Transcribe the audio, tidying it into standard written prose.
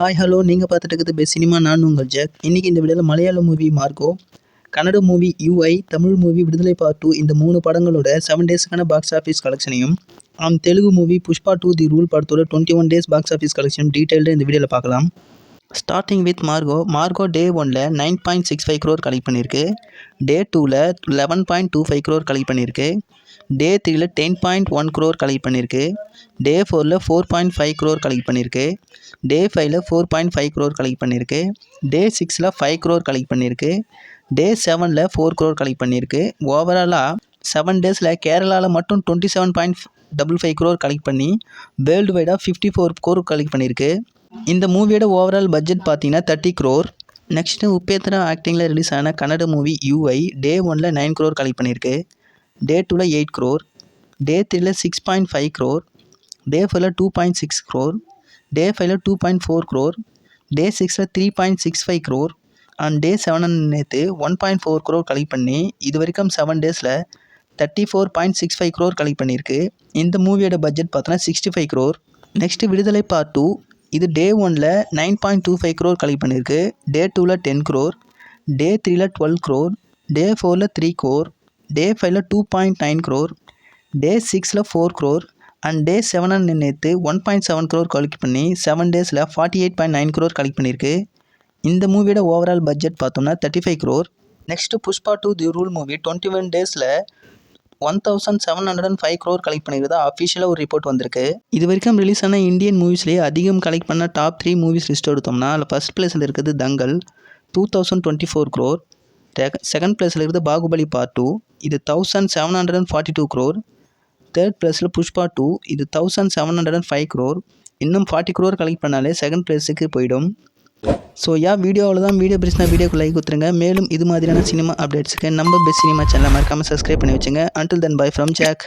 Hi hello நீங்கள் பார்த்துட்டு இருக்கிறது பெஸ்ட் சினிமா. நான் உங்கள் ஜாக். இன்றைக்கி இந்த வீடியோவில் மலையாள movie Marco, Kannada movie UI, Tamil movie Viduthalai part 2 இந்த 3 படங்களோட 7 டேஸ்க்கான பாக்ஸ் ஆஃபீஸ் கலெக்ஷனையும் Telugu movie Pushpa 2 the rule படத்தோட 21 டேஸ் பாக்ஸ் ஆஃபீஸ் கலெக்ஷன் டீட்டெயில்டாக இந்த வீடியோவில் பார்க்கலாம். ஸ்டார்டிங் வித் மார்கோ டே 1ல் 9.65 crore கலெக்ட் பண்ணியிருக்கு. டே 2ல் 11.25 crore கலெக்ட் பண்ணியிருக்கு. டே 3ல் 10.1 crore கலெக்ட் பண்ணியிருக்கு. டே 4ல் 4.5 crore கலெக்ட் பண்ணியிருக்கு. டே 5ல் 4.5 crore கலெக்ட் பண்ணியிருக்கு. டே 6ல் 5 crore கலெக்ட் பண்ணியிருக்கு. டே 7ல் 4 crore கலெக்ட் பண்ணியிருக்கு. ஓவராலாக 7 டேஸில் கேரளாவில் மட்டும் 27.55 crore கலெக்ட் பண்ணி வேர்ல்டு வைடாக 54 crore கலெக்ட் பண்ணியிருக்கு. இந்த மூவியோட ஓவரால் பட்ஜெட் பார்த்தீங்கன்னா 30 crore. நெக்ஸ்ட்டு உபேந்திரா ஆக்டிங்கில் ரிலீஸ் ஆன கன்னட மூவி யூஐ டே 1ல் 9 crore கலெக்ட் பண்ணியிருக்கு. டே 2ல் 8 crore. டே 3ல் 6.5 crore. டே 4ல் 2.6 crore. டே 5ல் 2.4 crore. டே 6ல் 3.65 crore. அண்ட் டே 7 நேற்று 1.4 crore கலெக்ட் பண்ணி இது வரைக்கும் 7 டேஸில் 34.65 crore கலெக்ட் பண்ணியிருக்கு. இந்த மூவியோட பட்ஜெட் பார்த்தோன்னா 65 crore. நெக்ஸ்ட்டு விடுதலை பார்ட் 2 இது டே 1ல் 9.25 crore கலெக்ட் பண்ணியிருக்கு. டே 2ல் 10 crore. டே 3ல் 12 crore. டே 4ல் 3 crore. டே 5ல் 2.9 crore. டே 6ல் 4 crore. அண்ட் டே 7 நேற்று 1.7 crore கலெக்ட் பண்ணி 7 டேஸில் 48.9 crore கலெக்ட் பண்ணியிருக்கு. இந்த மூவியோட ஓவரால் பட்ஜெட் பார்த்தோம்னா 35 crore. Next Pushpa 2 the rule movie 21 டேஸில் 1705 crore கலெக்ட் பண்ணியிருந்தா அஃபிஷியலாக ஒரு ரிப்போர்ட் வந்திருக்கு. இது வரைக்கும் ரிலீஸ் ஆன இந்தியன் மூவிஸ்லேயே அதிகம் கலெக்ட் பண்ண டாப் 3 மூவிஸ் லிஸ்ட் எடுத்தோம்னா அதில் ஃபர்ஸ்ட் பிளேஸில் இருக்குது தங்கல் 2024 crore. செகண்ட் பிளேஸில் இருக்குது பாகுபலி பார்ட் 2 இது 1742 crore. தேர்ட் பிளேஸில் புஷ்பா 2 இது 1705 crore. இன்னும் 40 crore கலெக்ட் பண்ணாலே செகண்ட் பிளேஸுக்கு போயிடும். ஸோ வீடியோவில் தான் வீடியோ பிடிச்சினா வீடியோக்கு லைக் கொடுத்துருங்க. மேலும் இது மாதிரியான சினிமா அப்டேட்ஸுக்கு நம்ம பெஸ்ட் சினிமா சேனலை மறக்காமல் சப்ஸ்கிரைப் பண்ணி வச்சுங்க. Until then bye from jack.